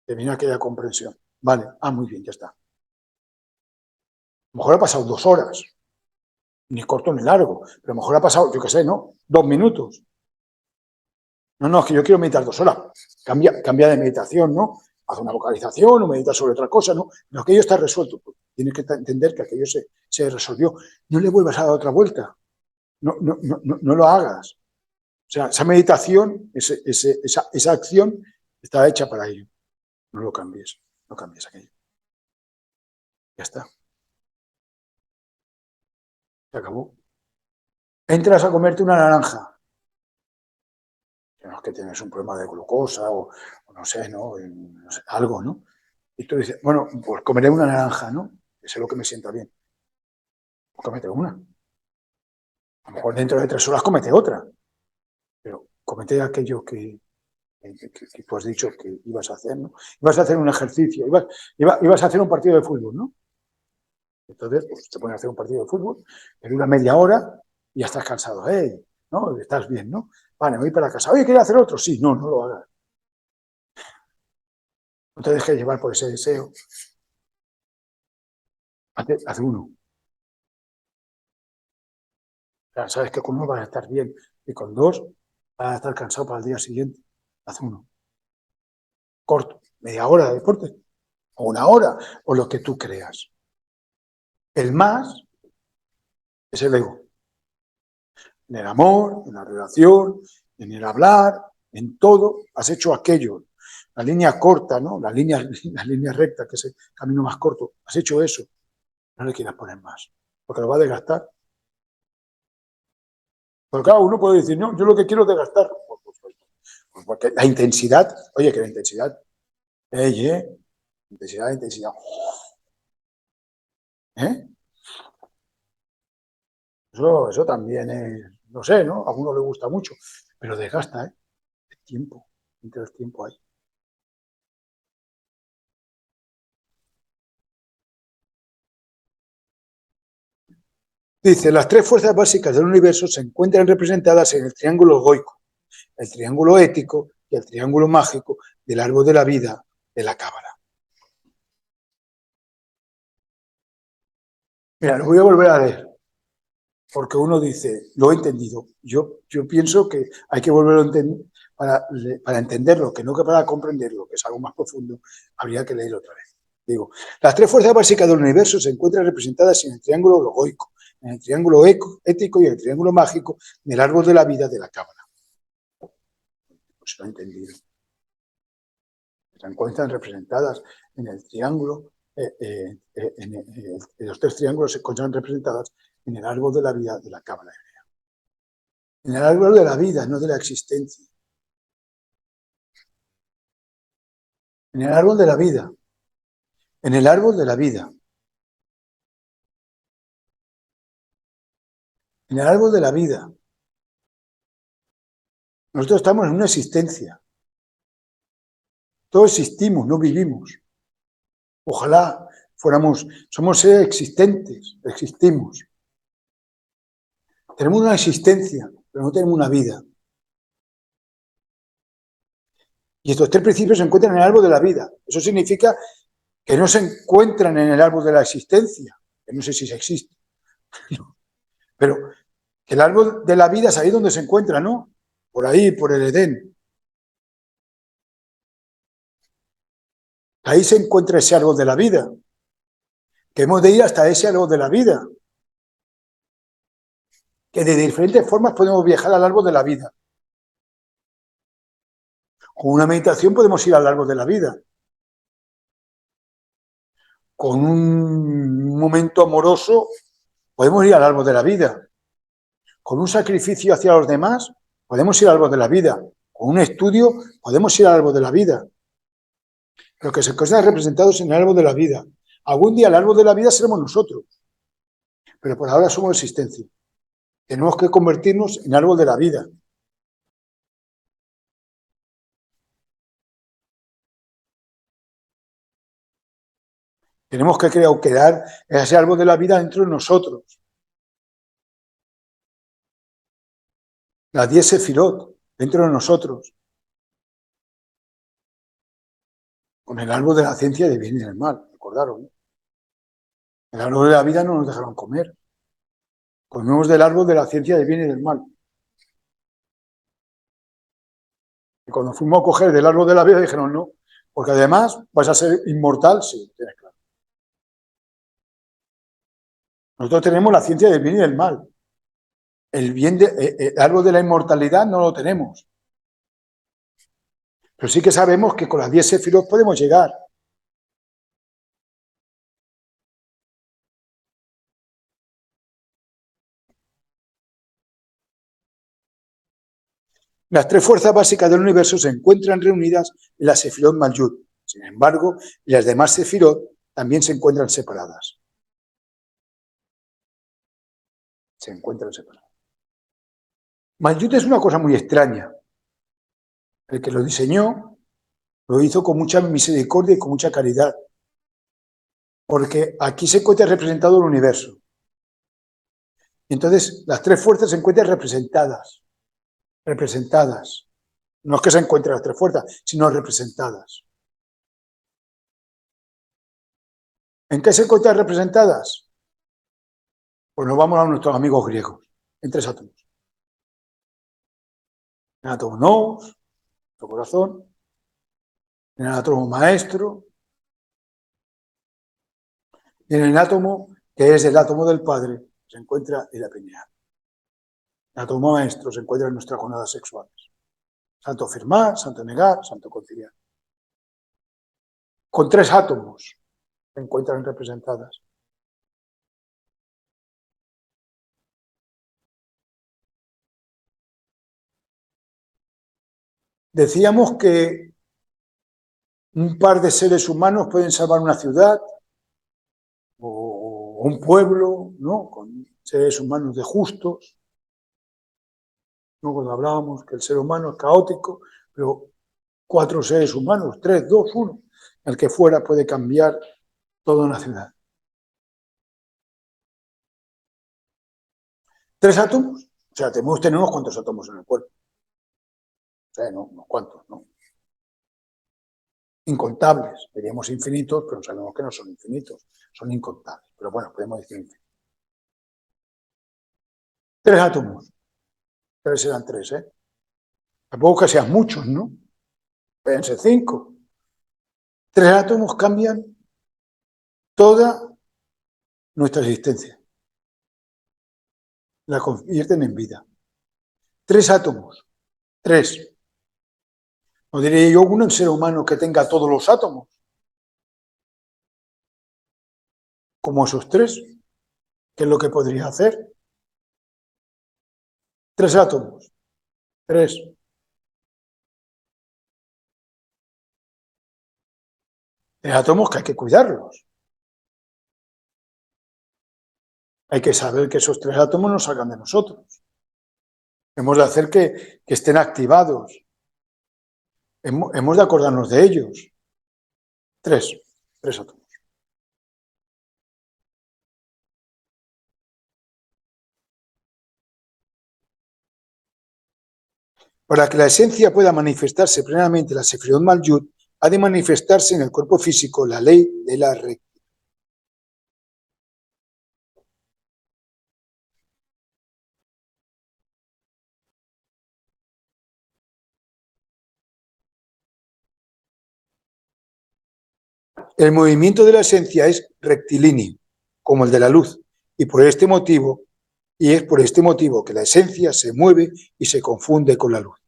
te viene aquella comprensión. Vale, muy bien, ya está. A lo mejor ha pasado 2 horas, ni corto ni largo, pero a lo mejor ha pasado, yo qué sé, ¿no? 2 minutos. No, es que yo quiero meditar 2 horas. Cambia de meditación, ¿no? haz una vocalización o medita sobre otra cosa, ¿no? Pero aquello está resuelto. Pues tienes que entender que aquello se resolvió. No le vuelvas a dar otra vuelta. No lo hagas. O sea, esa meditación, esa acción está hecha para ello. No lo cambies. No cambies aquello. Ya está. Se acabó. Entras a comerte una naranja. Que tienes un problema de glucosa o no sé, ¿no? No sé, algo, ¿no? Y tú dices, bueno, pues comeré una naranja, ¿no? Que es lo que me sienta bien. Pues cómete una. A lo mejor dentro de 3 horas comete otra. Pero comete aquello que tú has dicho que ibas a hacer, ¿no? Ibas a hacer un ejercicio, ibas a hacer un partido de fútbol, ¿no? Entonces, pues te pones a hacer un partido de fútbol, que dura media hora y ya estás cansado. ¡Hey! ¿No? Estás bien, ¿no? Vale, me voy para casa. Oye, ¿quieres hacer otro? Sí, no lo hagas. No te dejes llevar por ese deseo. Haz uno. O sea, sabes que con uno vas a estar bien y con 2 vas a estar cansado para el día siguiente. Haz uno. Corto, media hora de deporte, o 1 hora, o lo que tú creas. El más es el ego. En el amor, en la relación, en el hablar, en todo, has hecho aquello. La línea corta, ¿no? La línea recta, que es el camino más corto. Has hecho eso. No le quieras poner más, porque lo va a desgastar. Pero claro, uno puede decir, no, yo lo que quiero es desgastar. Pues porque la intensidad, oye, que la intensidad, intensidad. ¿Eh? Eso también es, no sé, ¿no? A uno le gusta mucho, pero desgasta, ¿eh? El tiempo, entre el tiempo ahí. Dice, las 3 fuerzas básicas del universo se encuentran representadas en el triángulo goico, el triángulo ético y el triángulo mágico del árbol de la vida de la cábala. Mira, lo voy a volver a leer, porque uno dice, lo he entendido. Yo pienso que hay que volverlo a entender para entenderlo, que no que para comprenderlo, que es algo más profundo, habría que leerlo otra vez. Digo, las 3 fuerzas básicas del universo se encuentran representadas en el triángulo logoico, en el triángulo ético y en el triángulo mágico del árbol de la vida de la cábala. Pues lo he entendido. Se encuentran representadas en el triángulo, los 3 triángulos se encuentran representadas en el árbol de la vida de la cábala. En el árbol de la vida, no de la existencia. En el árbol de la vida. En el árbol de la vida. En el árbol de la vida. Nosotros estamos en una existencia. Todos existimos, no vivimos. Ojalá somos seres existentes, existimos. Tenemos una existencia, pero no tenemos una vida. Y estos 3 principios se encuentran en el árbol de la vida. Eso significa que no se encuentran en el árbol de la existencia, que no sé si existe. Pero el árbol de la vida es ahí donde se encuentra, ¿no? Por ahí, por el Edén. Ahí se encuentra ese árbol de la vida. Que hemos de ir hasta ese árbol de la vida. Que de diferentes formas podemos viajar al árbol de la vida. Con una meditación podemos ir al árbol de la vida. Con un momento amoroso podemos ir al árbol de la vida. Con un sacrificio hacia los demás podemos ir al árbol de la vida. Con un estudio podemos ir al árbol de la vida. Pero que se encuentran representados en el árbol de la vida. Algún día el árbol de la vida seremos nosotros. Pero por ahora somos existencia. Tenemos que convertirnos en árbol de la vida. Tenemos que crear ese árbol de la vida dentro de nosotros. Las 10 sefirot dentro de nosotros. Con el árbol de la ciencia del bien y del mal, recordaron, ¿no? El árbol de la vida no nos dejaron comer. Comemos del árbol de la ciencia del bien y del mal. Y cuando fuimos a coger del árbol de la vida dijeron, no, Porque además vas a ser inmortal, sí, tienes claro. Nosotros tenemos la ciencia del bien y del mal. El bien algo de la inmortalidad no lo tenemos. Pero sí que sabemos que con las 10 sefirot podemos llegar. Las tres fuerzas básicas del universo se encuentran reunidas en la sefirot Malyut. Sin embargo, las demás sefirot también se encuentran separadas. Se encuentran separadas. Malyut es una cosa muy extraña. El que lo diseñó lo hizo con mucha misericordia y con mucha caridad. Porque aquí se encuentra representado el universo. Entonces, las tres fuerzas se encuentran representadas. Representadas. No es que se encuentren las tres fuerzas, sino representadas. ¿En qué se encuentran representadas? Pues nos vamos a nuestros amigos griegos, en tres átomos. En el átomo nous, nuestro corazón, en el átomo maestro, y en el átomo que es el átomo del Padre, se encuentra el apineal. El átomo maestro se encuentra en nuestras gonadas sexuales. Santo afirmar, santo negar, santo conciliar. Con tres átomos se encuentran representadas. Decíamos que un par de seres humanos pueden salvar una ciudad o un pueblo, ¿no? Con seres humanos de justos, ¿no? Cuando hablábamos que el ser humano es caótico, pero 4 seres humanos, 3, 2, 1, el que fuera puede cambiar toda una ciudad. 3 átomos, o sea, tenemos que tener unos cuantos átomos en el cuerpo. O sea, no, unos cuantos, ¿no? Incontables, diríamos infinitos, pero sabemos que no son infinitos, son incontables. Pero bueno, podemos decir infinitos. 3 átomos, 3 serán 3, ¿eh? Tampoco que sean muchos, ¿no? Pueden ser 5. 3 átomos cambian toda nuestra existencia. La convierten en vida. 3 átomos. 3. No diría yo un ser humano que tenga todos los átomos. Como esos 3. ¿Qué es lo que podría hacer? 3 átomos. 3. Átomos que hay que cuidarlos. Hay que saber que esos 3 átomos no salgan de nosotros. Hemos de hacer que estén activados. Hemos de acordarnos de ellos. 3 átomos. Para que la esencia pueda manifestarse plenamente en la Sefirot Malyut, ha de manifestarse en el cuerpo físico la ley de la rectitud. El movimiento de la esencia es rectilíneo, como el de la luz, y es por este motivo que la esencia se mueve y se confunde con la luz.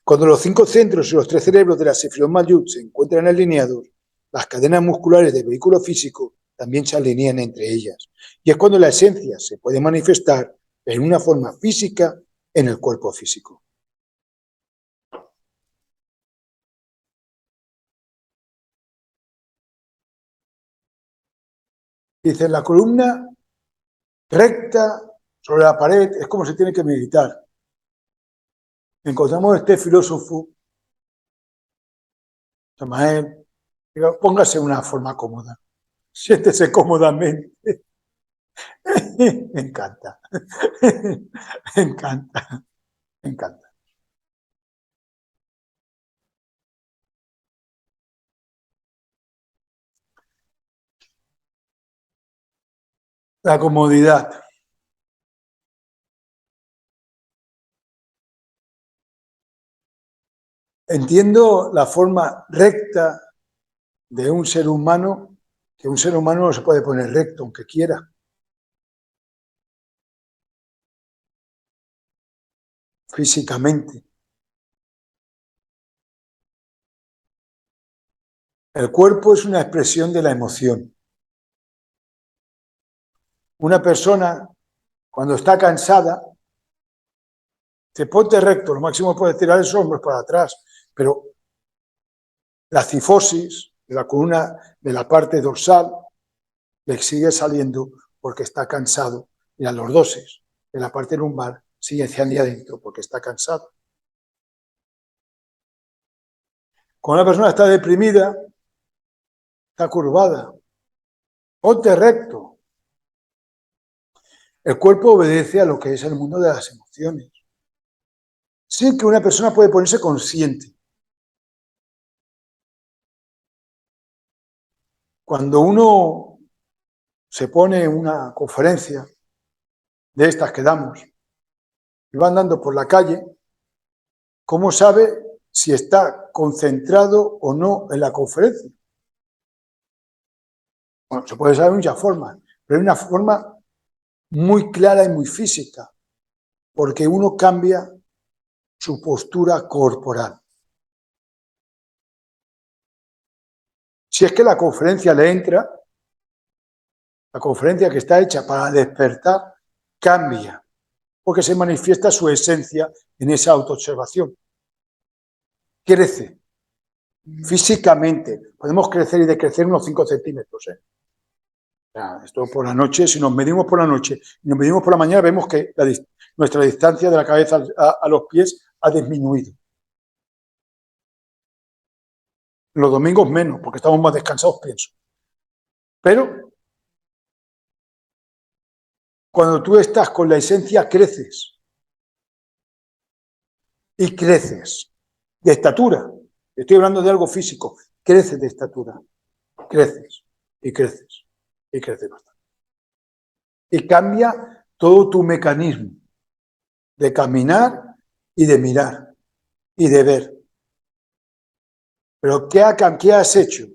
Cuando los 5 centros y los 3 cerebros de la Sefirot Malyut se encuentran alineados, las cadenas musculares del vehículo físico también se alinean entre ellas. Y es cuando la esencia se puede manifestar en una forma física en el cuerpo físico. Dice, la columna recta sobre la pared es como se tiene que meditar. Encontramos este filósofo, Samael, póngase una forma cómoda, siéntese cómodamente. Me encanta, me encanta, me encanta. La comodidad. entiendo la forma recta de un ser humano, que un ser humano no se puede poner recto aunque quiera. Físicamente. El cuerpo es una expresión de la emoción. Una persona, cuando está cansada, te ponte recto, lo máximo puedes tirar los hombros para atrás, pero la cifosis de la columna, de la parte dorsal, le sigue saliendo porque está cansado. Y la lordosis de la parte lumbar sigue hacia adentro porque está cansado. Cuando una persona está deprimida, está curvada. Ponte recto. El cuerpo obedece a lo que es el mundo de las emociones. Sí que una persona puede ponerse consciente. Cuando uno se pone en una conferencia de estas que damos y va andando por la calle, ¿cómo sabe si está concentrado o no en la conferencia? Bueno, se puede saber de muchas formas, pero hay una forma muy clara y muy física, porque uno cambia su postura corporal. Si es que la conferencia le entra, la conferencia que está hecha para despertar cambia, porque se manifiesta su esencia en esa autoobservación. Crece físicamente. Podemos crecer y decrecer unos 5 centímetros. Esto por la noche, si nos medimos por la noche y nos medimos por la mañana, vemos que nuestra distancia de la cabeza a los pies ha disminuido. Los domingos menos, porque estamos más descansados, pienso. Pero cuando tú estás con la esencia, creces. Y creces de estatura. Estoy hablando de algo físico. Creces de estatura. Creces. Y creces. Y creces bastante. Y cambia todo tu mecanismo de caminar y de mirar y de ver. Pero ¿qué has hecho?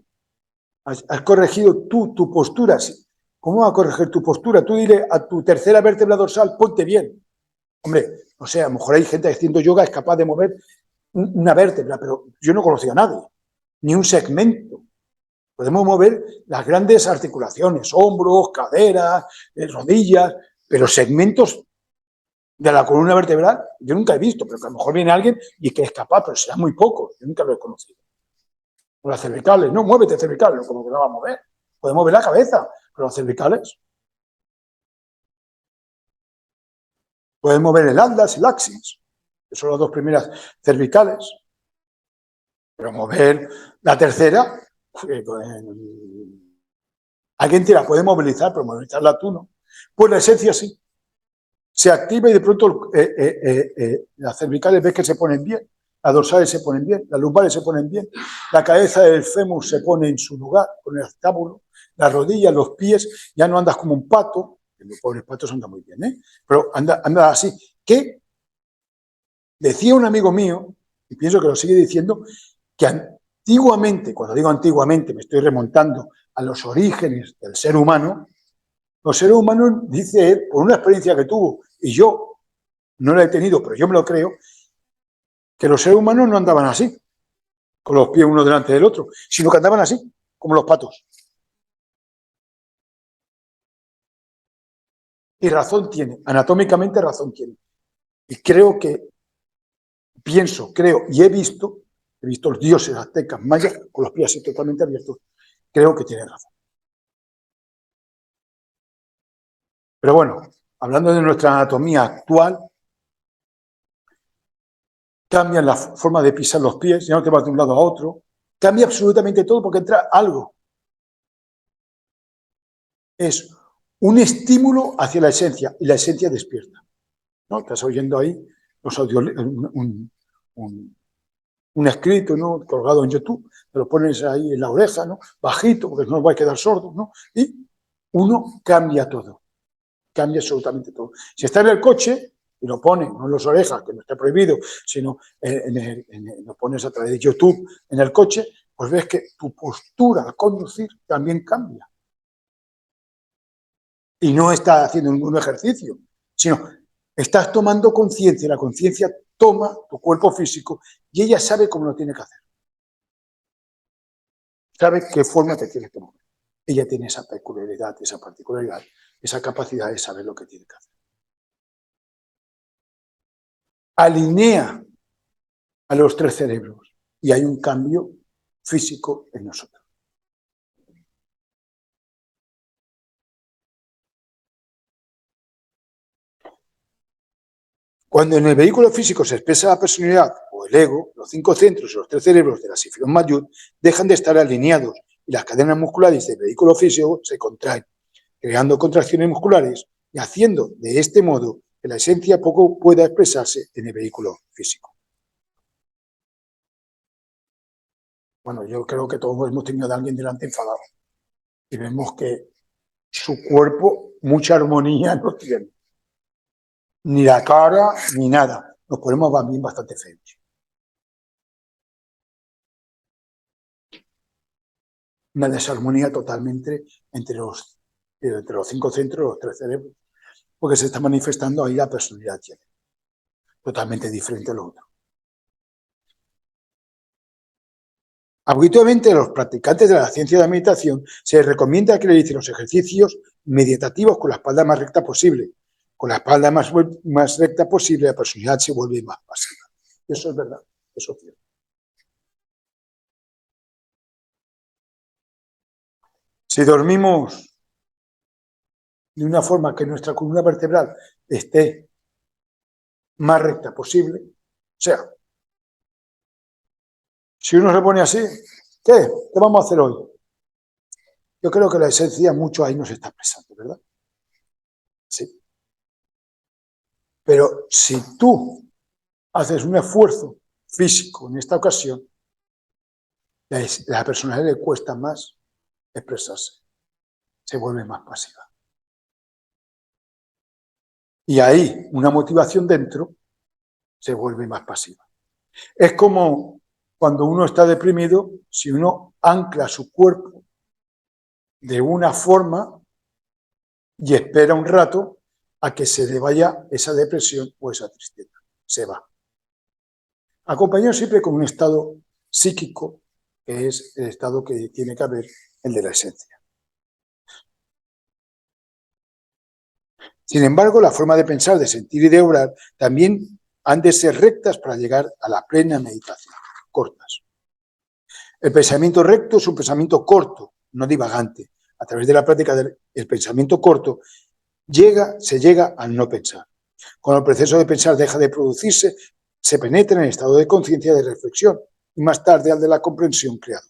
Has corregido tú tu postura. ¿Cómo va a corregir tu postura? Tú dile a tu tercera vértebra dorsal, ponte bien. Hombre, no sé, a lo mejor hay gente haciendo yoga es capaz de mover una vértebra, pero yo no conocía a nadie, ni un segmento. Podemos mover las grandes articulaciones, hombros, caderas, rodillas, pero segmentos de la columna vertebral yo nunca he visto, pero que a lo mejor viene alguien y que es capaz, pero será muy poco, yo nunca lo he conocido. O las cervicales, no, muévete cervicales, como que no va a mover. Puedes mover la cabeza, pero las cervicales. Puedes mover el atlas y el axis, que son las dos primeras cervicales. Pero mover la tercera, alguien te la puede movilizar, pero movilizarla tú no. Pues la esencia sí. Se activa y de pronto las cervicales ves que se ponen bien, las dorsales se ponen bien, las lumbares se ponen bien, la cabeza del fémur se pone en su lugar, con el actábulo, las rodillas, los pies, ya no andas como un pato, que los pobres patos andan muy bien, pero anda así. ¿Qué? Decía un amigo mío, y pienso que lo sigue diciendo, que antiguamente, cuando digo antiguamente, me estoy remontando a los orígenes del ser humano, los seres humanos, dice él, por una experiencia que tuvo, y yo no la he tenido, pero yo me lo creo, que los seres humanos no andaban así, con los pies uno delante del otro, sino que andaban así, como los patos. Y razón tiene, anatómicamente razón tiene. Y creo que, creo y he visto los dioses aztecas, mayas, con los pies así totalmente abiertos, creo que tiene razón. Pero bueno, hablando de nuestra anatomía actual, cambian la forma de pisar los pies, ya no te vas de un lado a otro, cambia absolutamente todo porque entra algo. Es un estímulo hacia la esencia y la esencia despierta. ¿No? Estás oyendo ahí los audio, un escrito, ¿no? Colgado en YouTube, te lo pones ahí en la oreja, ¿no? Bajito, porque no os vais a quedar sordos, ¿no? Y uno cambia todo, cambia absolutamente todo. Si está en el coche, y lo pones, no en las orejas, que no está prohibido, sino lo pones a través de YouTube en el coche, pues ves que tu postura al conducir también cambia. Y no estás haciendo ningún ejercicio, sino estás tomando conciencia, la conciencia toma tu cuerpo físico y ella sabe cómo lo tiene que hacer. Sabe qué forma te tienes que mover. Ella tiene esa peculiaridad, esa particularidad, esa capacidad de saber lo que tiene que hacer. Alinea a los tres cerebros y hay un cambio físico en nosotros. Cuando en el vehículo físico se expresa la personalidad o el ego, los 5 centros o los 3 cerebros de la Sifirón Mayud dejan de estar alineados y las cadenas musculares del vehículo físico se contraen, creando contracciones musculares y haciendo de este modo que la esencia poco pueda expresarse en el vehículo físico. Bueno, yo creo que todos hemos tenido a alguien delante enfadado y vemos que su cuerpo mucha armonía no tiene. Ni la cara, ni nada. Nos ponemos también bastante feos. Una desarmonía totalmente entre los 5 centros, los 3 cerebros, porque se está manifestando ahí la personalidad totalmente diferente a lo otro. Habitualmente a los practicantes de la ciencia de la meditación se les recomienda que realicen los ejercicios meditativos con la espalda más recta posible. Con la espalda más recta posible, la personalidad se vuelve más pasiva. Eso es verdad, eso es cierto. Si dormimos de una forma que nuestra columna vertebral esté más recta posible, o sea, si uno se pone así, ¿qué vamos a hacer hoy? Yo creo que la esencia mucho ahí nos está expresando, ¿verdad? Sí. Pero si tú haces un esfuerzo físico en esta ocasión, la personalidad le cuesta más expresarse, se vuelve más pasiva. Y ahí una motivación dentro se vuelve más pasiva. Es como cuando uno está deprimido, si uno ancla su cuerpo de una forma y espera un rato a que se le vaya esa depresión o esa tristeza. Se va. Acompañado siempre con un estado psíquico, que es el estado que tiene que haber, el de la esencia. Sin embargo, la forma de pensar, de sentir y de obrar también han de ser rectas para llegar a la plena meditación, cortas. El pensamiento recto es un pensamiento corto, no divagante. A través de la práctica del pensamiento corto, se llega al no pensar. Cuando el proceso de pensar deja de producirse, se penetra en el estado de conciencia de reflexión y más tarde al de la comprensión creadora.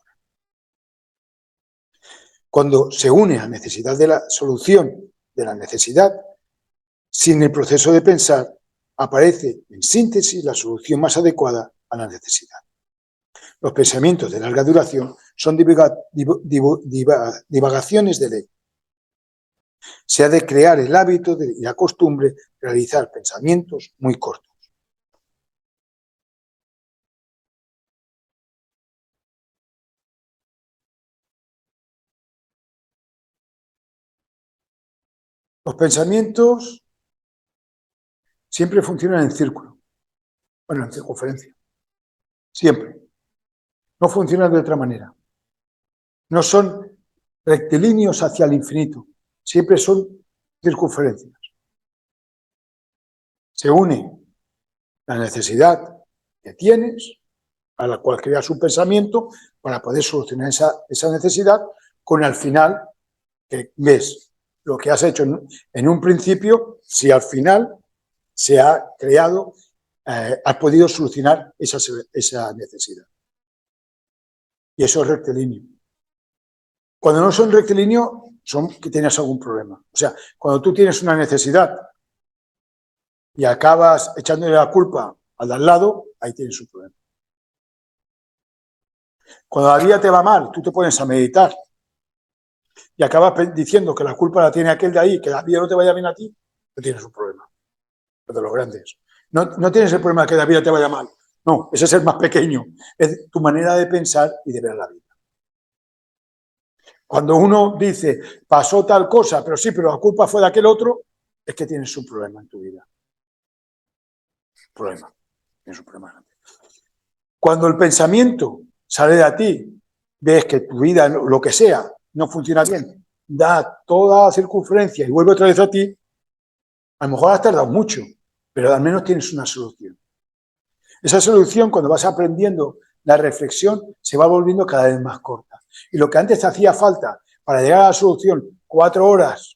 Cuando se une a la necesidad de la solución de la necesidad, sin el proceso de pensar, aparece en síntesis la solución más adecuada a la necesidad. Los pensamientos de larga duración son divagaciones del ego. Se ha de crear el hábito y la costumbre de realizar pensamientos muy cortos. Los pensamientos siempre funcionan en círculo, bueno, en circunferencia, siempre. No funcionan de otra manera. No son rectilíneos hacia el infinito, siempre son circunferencias. Se une la necesidad que tienes, a la cual creas un pensamiento para poder solucionar esa necesidad, con al final que ves lo que has hecho en un principio, si al final se ha creado, has podido solucionar esa necesidad. Y eso es rectilíneo. Cuando no son rectilíneos, son que tienes algún problema. O sea, cuando tú tienes una necesidad y acabas echándole la culpa al de al lado, ahí tienes un problema. Cuando la vida te va mal, tú te pones a meditar y acabas diciendo que la culpa la tiene aquel de ahí, que la vida no te vaya bien a ti, no tienes un problema. de los grandes. No tienes el problema de que la vida te vaya mal. No, ese es el más pequeño. Es tu manera de pensar y de ver la vida. Cuando uno dice, pasó tal cosa, pero sí, pero la culpa fue de aquel otro, es que tienes un problema en tu vida. Problema. Tienes un problema grande. Cuando el pensamiento sale de ti, ves que tu vida, lo que sea, no funciona bien, da toda la circunferencia y vuelve otra vez a ti, a lo mejor has tardado mucho, pero al menos tienes una solución. Esa solución, cuando vas aprendiendo la reflexión, se va volviendo cada vez más corta. Y lo que antes hacía falta para llegar a la solución, 4 horas,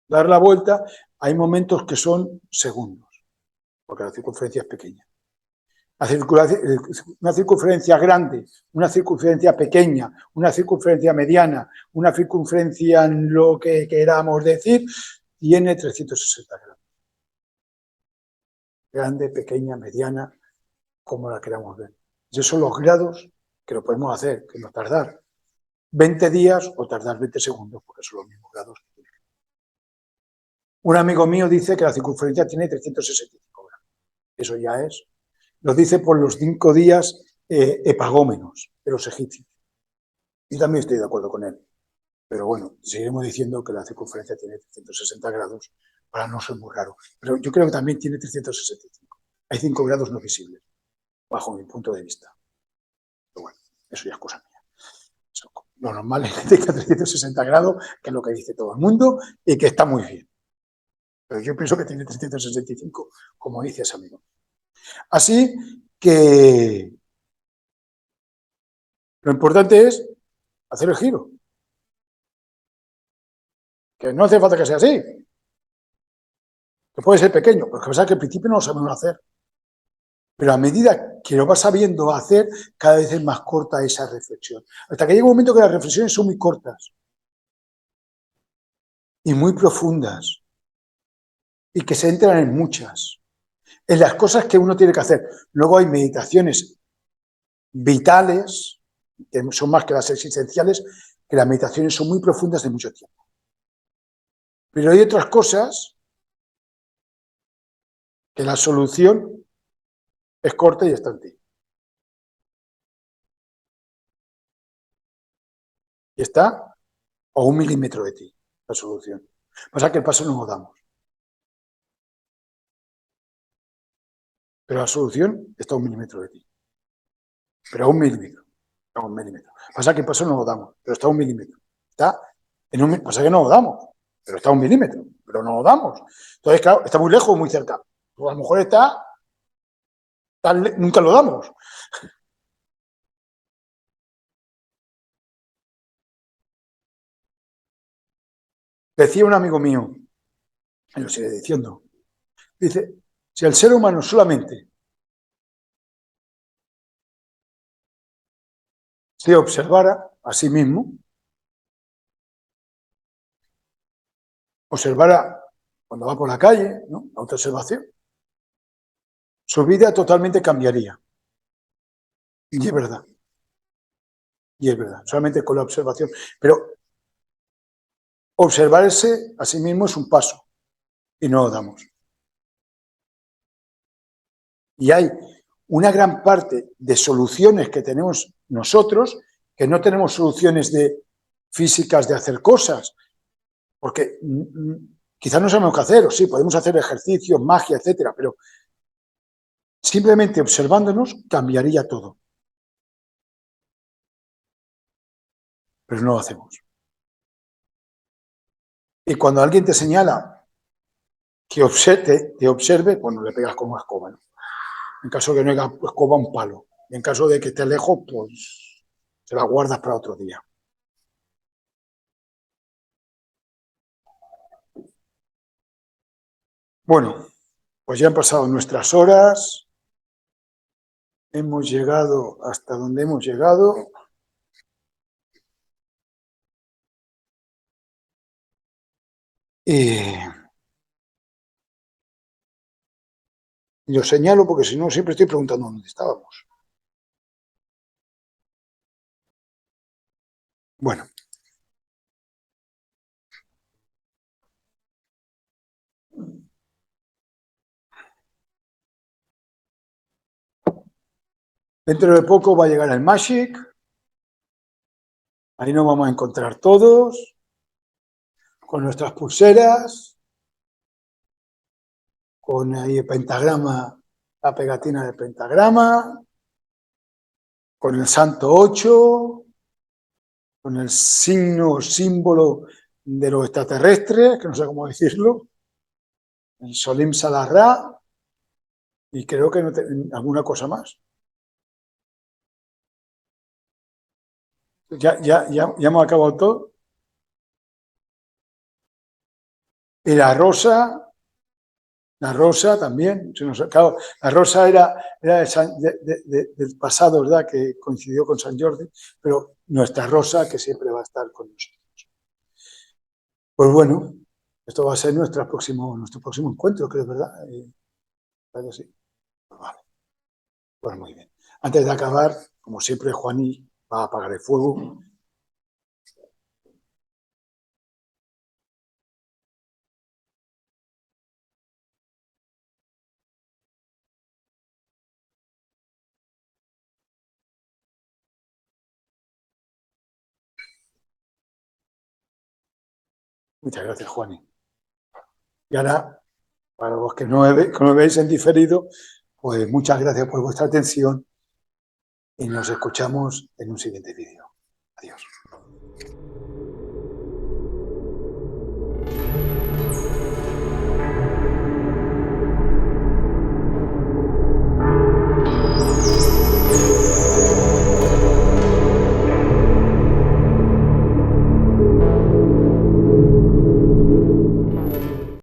dar la vuelta, hay momentos que son segundos, porque la circunferencia es pequeña. Una circunferencia grande, una circunferencia pequeña, una circunferencia mediana, una circunferencia en lo que queramos decir, tiene 360 grados. Grande, pequeña, mediana, como la queramos ver. Esos son los grados que lo podemos hacer, que no tardar 20 días o tardar 20 segundos, porque son los mismos grados. Un amigo mío dice que la circunferencia tiene 365 grados. Eso ya es. Lo dice por los 5 días epagómenos de los egipcios. Y también estoy de acuerdo con él. Pero bueno, seguiremos diciendo que la circunferencia tiene 360 grados para no ser muy raro. Pero yo creo que también tiene 365. Hay 5 grados no visibles, bajo mi punto de vista. Pero bueno, eso ya es cosa mía. Lo normal es que tenga 360 grados, que es lo que dice todo el mundo, y que está muy bien. Pero yo pienso que tiene 365, como dice ese amigo. Así que lo importante es hacer el giro. Que no hace falta que sea así. Que puede ser pequeño, porque pasa que al principio no lo sabemos hacer. Pero a medida que lo vas sabiendo hacer, cada vez es más corta esa reflexión. Hasta que llega un momento que las reflexiones son muy cortas y muy profundas y que se entran en muchas, en las cosas que uno tiene que hacer. Luego hay meditaciones vitales, que son más que las existenciales, que las meditaciones son muy profundas de mucho tiempo. Pero hay otras cosas que la solución es corta y está en ti. Y está a 1 milímetro de ti, la solución. Pasa que el paso no lo damos. Pero la solución está a 1 milímetro de ti. Pero a 1 milímetro. A 1 milímetro. Pasa que el paso no lo damos, pero está a 1 milímetro. Está en un, pasa que no lo damos, pero está a 1 milímetro, pero no lo damos. Entonces, claro, está muy lejos o muy cerca. Pues a lo mejor está, nunca lo damos. Decía un amigo mío, y lo sigue diciendo, dice, si el ser humano solamente se observara a sí mismo, observara cuando va por la calle, ¿no? La autoobservación, su vida totalmente cambiaría. Y es verdad. Y es verdad, solamente con la observación. Pero observarse a sí mismo es un paso y no lo damos. Y hay una gran parte de soluciones que tenemos nosotros, que no tenemos soluciones de físicas de hacer cosas, porque quizás no sabemos qué hacer, o sí, podemos hacer ejercicios, magia, etcétera, pero simplemente observándonos cambiaría todo. Pero no lo hacemos. Y cuando alguien te señala que te observe, pues no le pegas con una escoba, ¿no? En caso de que no haya escoba, un palo. Y en caso de que esté lejos, pues se la guardas para otro día. Bueno, pues ya han pasado nuestras horas. Hemos llegado hasta donde hemos llegado. Y lo señalo porque si no siempre estoy preguntando dónde estábamos. Bueno, Dentro de poco va a llegar el Magic. Ahí nos vamos a encontrar todos con nuestras pulseras, con ahí el pentagrama, la pegatina del pentagrama, con el Santo 8, con el signo o símbolo de los extraterrestres, que no sé cómo decirlo, el Solim Salarra, y creo que no alguna cosa más. Ya hemos acabado todo. Y la rosa también, claro, la rosa era del pasado, ¿verdad? Que coincidió con San Jordi, pero nuestra rosa que siempre va a estar con nosotros. Pues bueno, esto va a ser nuestro próximo encuentro, creo, ¿verdad? Claro, sí. Vale, pues muy bien. Antes de acabar, como siempre, Juaní va a apagar el fuego. Muchas gracias, Juaní. Y ahora, para los que no me veis en diferido, pues muchas gracias por vuestra atención y nos escuchamos en un siguiente vídeo. Adiós.